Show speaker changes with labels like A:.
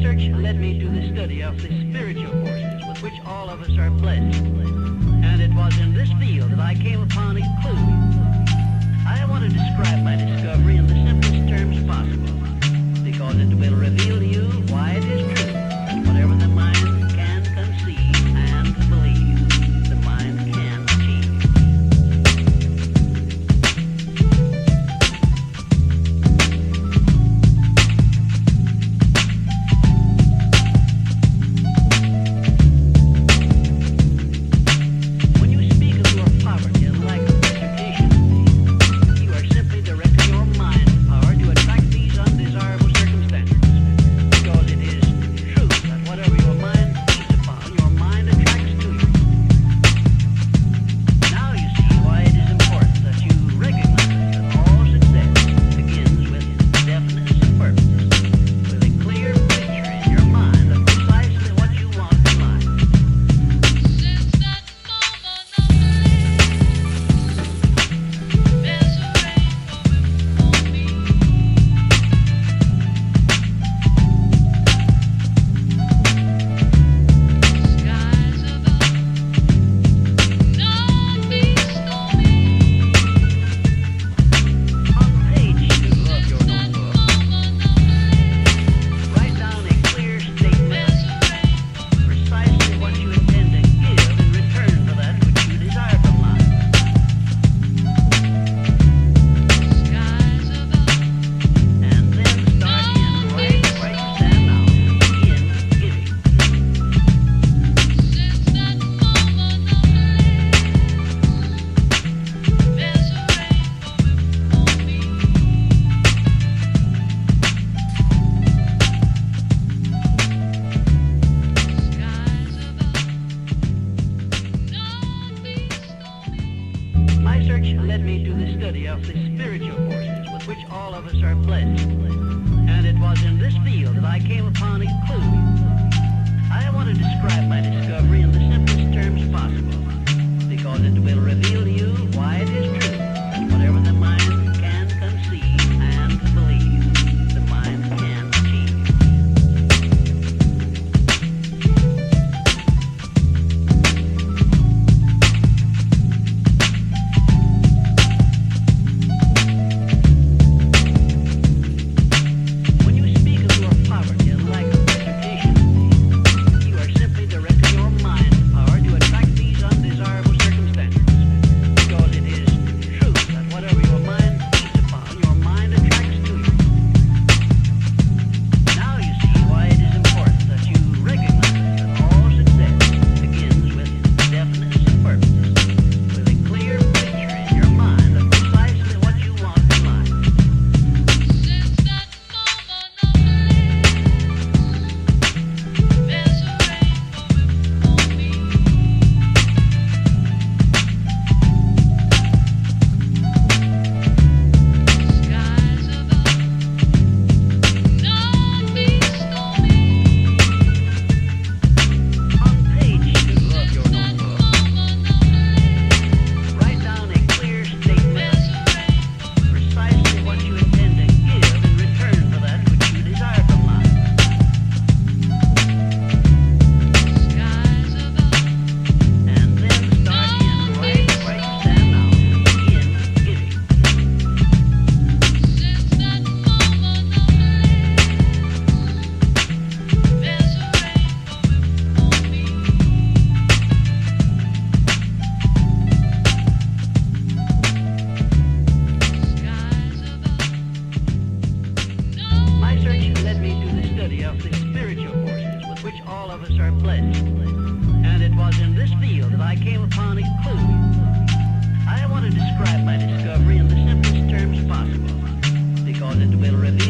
A: search led me to the study of the spiritual forces with which all of us are blessed. And it was in this field that I came upon a clue. I want to describe my discovery in the simplest terms possible, because it will reveal to you why it is true that whatever the mind can conceive and believe, the mind can achieve. When you speak of your poverty and lack of education, you are simply directing your mind power to attract these undesirable circumstances, because it is true that whatever your mind feeds upon, your mind attracts to you. Now you see why it is important that you recognize that all success begins with definiteness of purpose, with a clear picture in your mind of precisely what you want in life.
B: Since that moment of bliss, there's a rainbow before me. Skies above, not be stormy.
A: On page 2 of your notebook,
B: Moment of bliss,
A: write down a clear statement
B: there's a rainbow.
A: precisely what you intend to give in return for that which you desire from life.
B: Skies above,
A: And then start in right where you stand now. Begin giving.
B: since that moment of bliss, there's a rainbow before me. Skies above, not be stormy.
A: My search led me to the study of the spiritual forces with which all of us are blessed. And it was in this field that I came upon a clue. I want to describe my discovery in the simplest terms possible, because it will reveal to you why it is true that whatever the mind can conceive and believe, the mind can achieve. When you speak of your poverty and lack of education, you are simply directing your mind power to attract these undesirable circumstances, because it is true that whatever your mind feeds upon, your mind attracts to you. Now you see why it is important that you recognize that all success begins with definiteness of purpose, with a clear picture in your mind of precisely what you want in life.
B: Since that moment of bliss, there's a rainbow before me. Skies above, not be stormy.
A: On page 2 of your notebook,
B: Moment of bliss,
A: write down a clear statement
B: there's a rainbow.
A: precisely what you intend to give in return for that which you desire from life.
B: Skies above,
A: And then start in right where you stand now. Begin giving.
B: since that moment of bliss, there's a rainbow before me. Skies above,
A: My search led me to the study of the spiritual forces with which all of us are blessed. And it was in this field that I came upon a clue. I want to describe my discovery in the simplest terms possible, because it will reveal